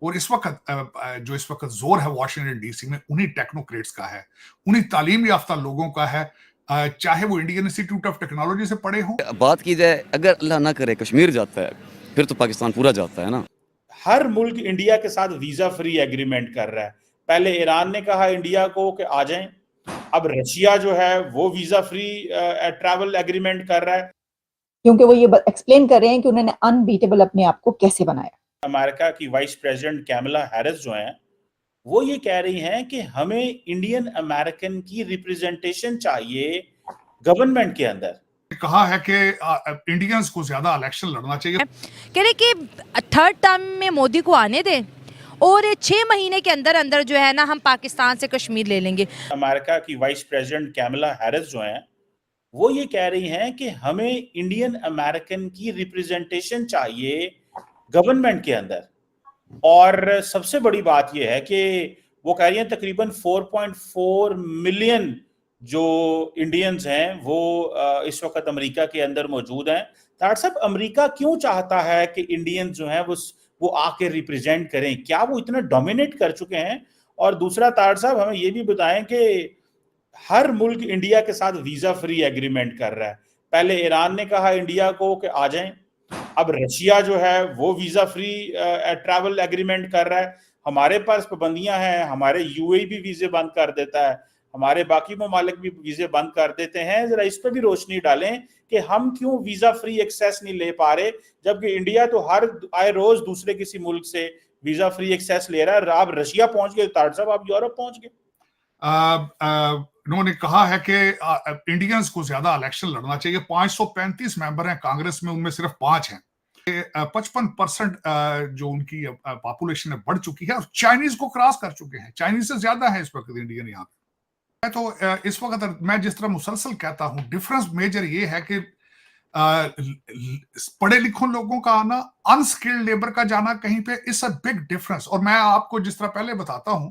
और इस वक्त जो इस वक्त जोर है वॉशिंगटन डीसी में उन्हीं टेक्नोक्रेट्स का है, उन्हीं तालीम याफ्ता लोगों का है, चाहे वो इंडियन इंस्टीट्यूट ऑफ टेक्नोलॉजी से पढ़े हों। बात की जाए, अगर अल्लाह ना करे कश्मीर जाता है, फिर तो पाकिस्तान पूरा जाता है ना। हर मुल्क इंडिया के साथ वीजा फ्री एग्रीमेंट कर रहा है। पहले ईरान ने कहा इंडिया को कि आ जाएं, अब रशिया जो है वो वीजा फ्री ट्रैवल एग्रीमेंट कर रहा है, क्योंकि वो ये एक्सप्लेन कर रहे हैं कि उन्होंने अनबीटेबल अपने आप को कैसे बनाया। अमेरिका की वाइस प्रेसिडेंट कैमला हैरिस जो हैं वो ये कह रही हैं कि हमें इंडियन अमेरिकन की रिप्रेजेंटेशन चाहिए गवर्नमेंट के अंदर। कहा है कि इंडियंस को ज्यादा इलेक्शन लड़ना चाहिए। कह रहे कि थर्ड टर्म में मोदी को आने दें और 6 महीने के अंदर अंदर जो है ना हम पाकिस्तान से कश्मीर ले लेंगे। अमेरिका की वाइस प्रेसिडेंट कैमला हैरिस जो हैं वो ये कह रही हैं कि हमें इंडियन अमेरिकन की रिप्रेजेंटेशन चाहिए गवर्नमेंट के अंदर। और सबसे बड़ी बात यह है कि वो कह रही हैं तकरीबन 4.4 मिलियन जो इंडियंस हैं वो इस वक्त अमेरिका के अंदर मौजूद हैं। तार साहब, अमेरिका क्यों चाहता है कि इंडियंस जो हैं वो आके रिप्रेजेंट करें? क्या वो इतना डोमिनेट कर चुके हैं? और दूसरा, तार साहब हमें ये भी बताएं कि हर मुल्क इंडिया के साथ वीजा फ्री एग्रीमेंट कर रहा है। पहले ईरान ने कहा इंडिया को कि आ जाएं, अब रशिया जो है वो वीजा फ्री ट्रैवल एग्रीमेंट कर रहा है। हमारे पास पाबंदियां हैं, हमारे यूएई भी वीजे बंद कर देता है, हमारे बाकी ममालिक भी वीजे बंद कर देते हैं। जरा इस पर भी रोशनी डालें कि हम क्यों वीजा फ्री एक्सेस नहीं ले पा रहे, जबकि इंडिया तो हर आए रोज दूसरे किसी मुल्क से वीजा फ्री एक्सेस ले रहा है। आप रशिया पहुंच गए, तार साहब आप यूरोप पहुंच गए। उन्होंने कहा है कि इंडियंस को ज्यादा इलेक्शन लड़ना चाहिए। 535 मेंबर हैं कांग्रेस में, उनमें सिर्फ 5 हैं। 55% जो उनकी पॉपुलेशन है बढ़ चुकी है और चाइनीज को क्रॉस कर चुके हैं। चाइनीज से ज्यादा है इस वक्त इंडियन यहाँ पे। तो इस वक्त मैं जिस तरह मुसलसल कहता हूँ, डिफरेंस मेजर ये है कि पढ़े लिखों लोगों का आना, अनस्किल्ड लेबर का जाना कहीं पे, इट्स अ बिग डिफरेंस। और मैं आपको जिस तरह पहले बताता हूं,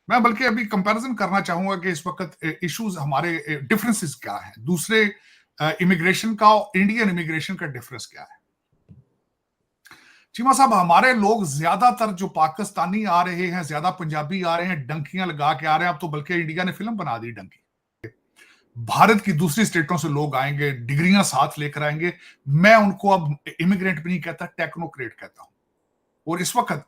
मैं बल्कि अभी कंपैरिजन करना चाहूंगा कि इस वक्त इश्यूज हमारे डिफरेंसेस क्या है, दूसरे इमिग्रेशन का और इंडियन इमिग्रेशन का डिफरेंस क्या है। चीमा साहब, हमारे लोग ज्यादातर जो पाकिस्तानी आ रहे हैं, ज्यादा पंजाबी आ रहे हैं, डंकियां लगा के आ रहे हैं। अब तो बल्कि इंडिया ने फिल्म बना दी डंकी। भारत की दूसरी स्टेटों से लोग आएंगे, डिग्रियां साथ लेकर आएंगे। मैं उनको अब इमिग्रेंट भी नहीं कहता, टेक्नोक्रेट कहता हूं। और इस वक्त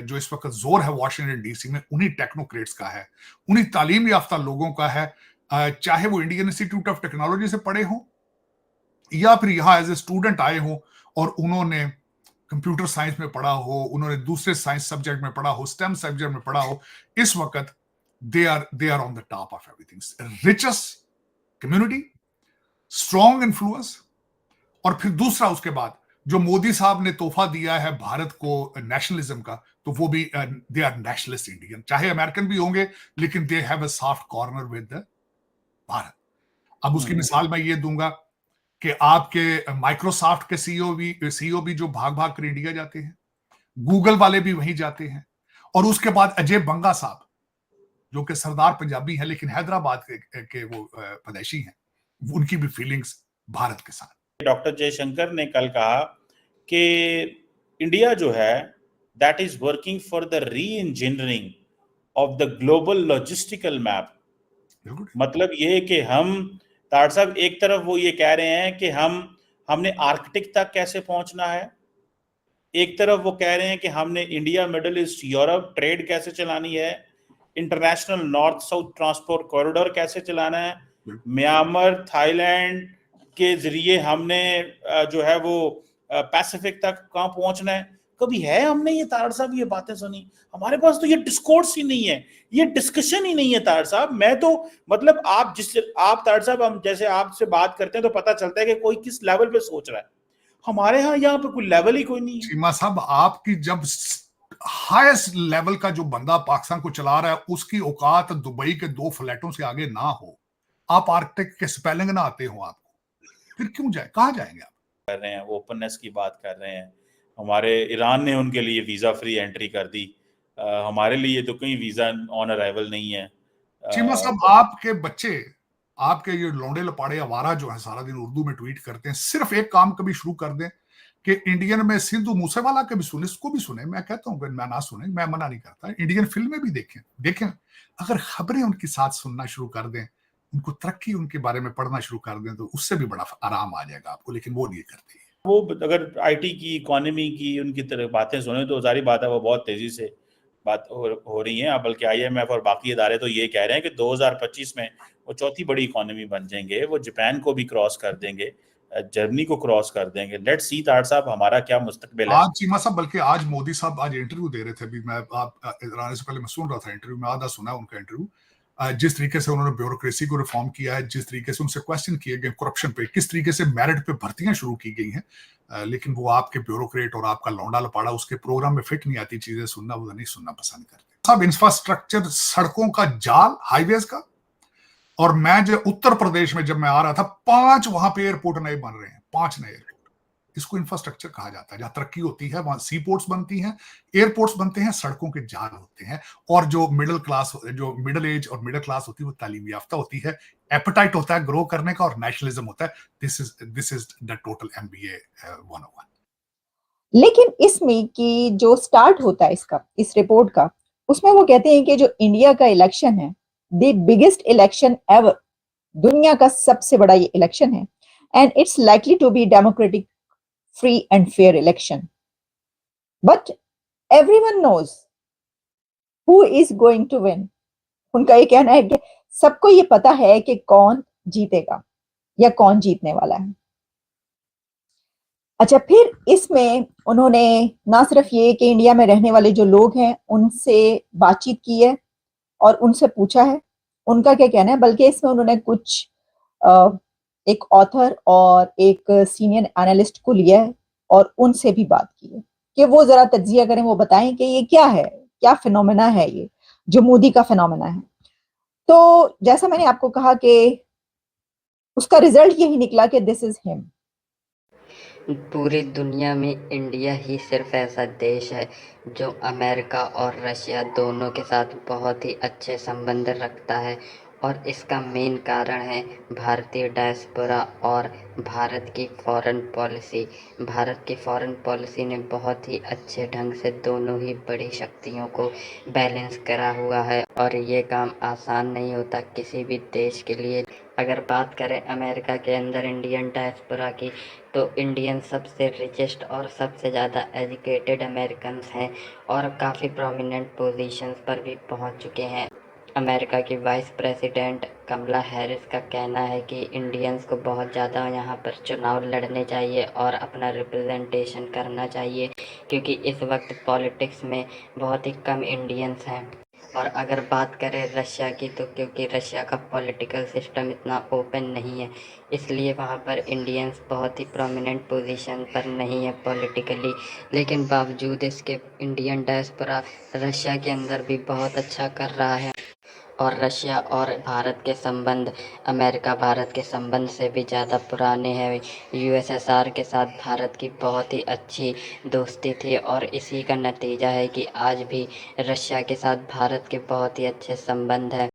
जो इस वक्त जोर है वॉशिंगटन डीसी में उन्हीं टेक्नोक्रेट्स का है, उन्हीं तालीम याफ्ता लोगों का है, चाहे वो इंडियन इंस्टीट्यूट ऑफ टेक्नोलॉजी से पढ़े हों या फिर यहाँ एज ए स्टूडेंट आए हों और उन्होंने कंप्यूटर साइंस में पढ़ा हो, उन्होंने दूसरे साइंस सब्जेक्ट में पढ़ा हो, स्टेम सब्जेक्ट में पढ़ा हो। इस वक्त they are on the top of everything. Richest community, strong influence, और फिर दूसरा उसके बाद जो मोदी साहब ने तोहफा दिया है भारत को नेशनलिज्म का, तो वो भी दे आर नेशनलिस्ट इंडियन। चाहे अमेरिकन भी होंगे लेकिन they have a soft corner with Bharat. अब उसकी मिसाल मैं ये दूंगा कि आपके माइक्रोसॉफ्ट के सीईओ भी जो भाग भाग कर इंडिया जाते हैं, गूगल वाले भी वहीं जाते हैं। और उसके बाद अजय बंगा साहब जो कि सरदार पंजाबी हैं लेकिन हैदराबाद के वो पैदाइशी हैं, उनकी भी फीलिंग्स भारत के साथ। डॉक्टर जयशंकर ने कल कहा कि इंडिया जो है that is working for the री engineering of the global logistical map. मतलब ये कि हम, तार साहब, एक तरफ वो ये कह रहे हैं कि हमने आर्कटिक तक कैसे पहुंचना है, एक तरफ वो कह रहे हैं कि हमने India, middle east, Europe trade कैसे चलानी है, international north south transport corridor कैसे चलाना है, म्यांमार, थाईलैंड के जरिए हमने जो है वो पैसिफिक तक कहाँ पहुंचना है। कभी है हमने ये, तार साहब, ये बातें सुनी? हमारे पास तो ये डिस्कोर्स ही नहीं है, ये डिस्कशन ही नहीं है तार साहब। मैं तो मतलब आप तार साहब, हम जैसे आपसे बात करते हैं तो पता चलता है कि कोई किस लेवल पे सोच रहा है। हमारे यहाँ पे कोई लेवल ही कोई नहीं है। चीमा साहब, आपकी जब हाईएस्ट लेवल का जो बंदा पाकिस्तान को चला रहा है उसकी औकात दुबई के 2 फ्लैटों से आगे ना हो, आप आर्कटिक के स्पेलिंग ना आते हो आपको, फिर क्यों जाए, कहां जाएंगे आप? कर रहे हैं, ओपननेस की बात कर रहे हैं। हमारे ईरान ने उनके लिए वीजा फ्री एंट्री कर दी, हमारे लिए तो कहीं वीजा ऑन अराइवल नहीं है। चीमा साहब, आपके बच्चे, आपके ये लौंडे लपाड़े आवारा जो है सारा दिन उर्दू में ट्वीट करते हैं, सिर्फ एक काम कभी शुरू कर दें कि इंडियन में सिद्धू मूसेवाला के भी सुने, इसको भी सुने, मैं कहता हूँ मैं ना सुने, मैं मना नहीं करता, इंडियन फिल्में भी देखें। अगर खबरें उनके साथ सुनना शुरू कर दें, उनको तरक्की उनके बारे में पढ़ना शुरू कर दें, तो उससे भी बड़ा आराम आ जाएगा आपको, लेकिन वो नहीं करती। वो अगर आईटी की, इकोनॉमी की उनकी तरह बातें सुने तो जारी बात है वो बहुत तेजी से बात हो रही है। बल्कि आईएमएफ और बाकी इदारे तो ये कह रहे हैं कि 2025 में वो चौथी बड़ी इकोनॉमी बन जाएंगे, वो जापान को भी क्रॉस कर देंगे, जर्मनी को क्रॉस कर देंगे। लेट्स सी तार साहब हमारा क्या मुस्तकबिल है। आज चीमा साहब, बल्कि आज मोदी साहब आज इंटरव्यू दे रहे थे, अभी मैं आप आने से पहले मैं सुन रहा था इंटरव्यू में, आधा सुना उनका इंटरव्यू। जिस तरीके से उन्होंने ब्यूरोक्रेसी को रिफॉर्म किया है, जिस तरीके से उनसे क्वेश्चन किए गए करप्शन पे, किस तरीके से मेरिट पे भर्तियां शुरू की गई हैं, लेकिन वो आपके ब्यूरोक्रेट और आपका लौंडा लपाड़ा उसके प्रोग्राम में फिट नहीं आती चीजें सुनना, वो नहीं सुनना पसंद करते। सब इंफ्रास्ट्रक्चर, सड़कों का जाल, हाईवेज का। और मैं जब उत्तर प्रदेश में जब मैं आ रहा था, 5 वहां पे एयरपोर्ट नए बन रहे हैं, 5 नए एयरपोर्ट। इसको इंफ्रास्ट्रक्चर कहा जाता है। जहां तरक्की होती है वहां सी पोर्ट्स बनती हैं, एयरपोर्ट्स बनते हैं, सड़कों के जाल होते हैं। और जो मिडिल क्लास, जो मिडिल एज और मिडिल क्लास होती है, वो तालीम याफ्ता होती है, एपेटाइट होता है ग्रो करने का, और नेशनलिज्म होता है। This is the total MBA 101। लेकिन इसमें कि जो स्टार्ट होता है इसका, इस रिपोर्ट का, उसमें वो कहते हैं कि जो इंडिया का इलेक्शन है, द बिगेस्ट इलेक्शन एवर, दुनिया का सबसे बड़ा ये इलेक्शन है, and it's likely to be democratic, free and fair election, but everyone knows who is going to win. उनका ये कहना है कि सबको ये पता है कि कौन जीतेगा या कौन जीतने वाला है। अच्छा, फिर इसमें उन्होंने ना सिर्फ ये कि इंडिया में रहने वाले जो लोग हैं उनसे बातचीत की है और उनसे पूछा है उनका क्या कहना है, बल्कि इसमें उन्होंने कुछ एक ऑथर और एक सीनियर एनालिस्ट को लिया है और उनसे भी बात की है कि वो जरा तज्जिया करें, वो बताएं कि ये क्या है, क्या फिनोमेना है ये जो मोदी का फिनोमेना है। तो जैसा मैंने आपको कहा कि उसका रिजल्ट यही निकला कि दिस इज हिम। पूरी दुनिया में इंडिया ही सिर्फ ऐसा देश है जो अमेरिका और रशिया दोनों के साथ बहुत ही अच्छे संबंध रखता है, और इसका मेन कारण है भारतीय डायस्पोरा और भारत की फॉरेन पॉलिसी। भारत की फॉरेन पॉलिसी ने बहुत ही अच्छे ढंग से दोनों ही बड़ी शक्तियों को बैलेंस करा हुआ है, और ये काम आसान नहीं होता किसी भी देश के लिए। अगर बात करें अमेरिका के अंदर इंडियन डायस्पोरा की, तो इंडियन सबसे रिचेस्ट और सबसे ज़्यादा एजुकेटेड अमेरिकन्स हैं और काफ़ी प्रोमिनेंट पोजीशंस पर भी पहुंच चुके हैं। अमेरिका की वाइस प्रेसिडेंट कमला हैरिस का कहना है कि इंडियंस को बहुत ज़्यादा यहाँ पर चुनाव लड़ने चाहिए और अपना रिप्रेजेंटेशन करना चाहिए, क्योंकि इस वक्त पॉलिटिक्स में बहुत ही कम इंडियंस हैं। और अगर बात करें रशिया की, तो क्योंकि रशिया का पॉलिटिकल सिस्टम इतना ओपन नहीं है, इसलिए वहाँ पर इंडियंस बहुत ही प्रोमिनेंट पोजीशन पर नहीं है पॉलिटिकली। लेकिन बावजूद इसके इंडियन डायस्पोरा रशिया के अंदर भी बहुत अच्छा कर रहा है, और रशिया और भारत के संबंध अमेरिका भारत के संबंध से भी ज़्यादा पुराने हैं। USSR के साथ भारत की बहुत ही अच्छी दोस्ती थी, और इसी का नतीजा है कि आज भी रशिया के साथ भारत के बहुत ही अच्छे संबंध हैं।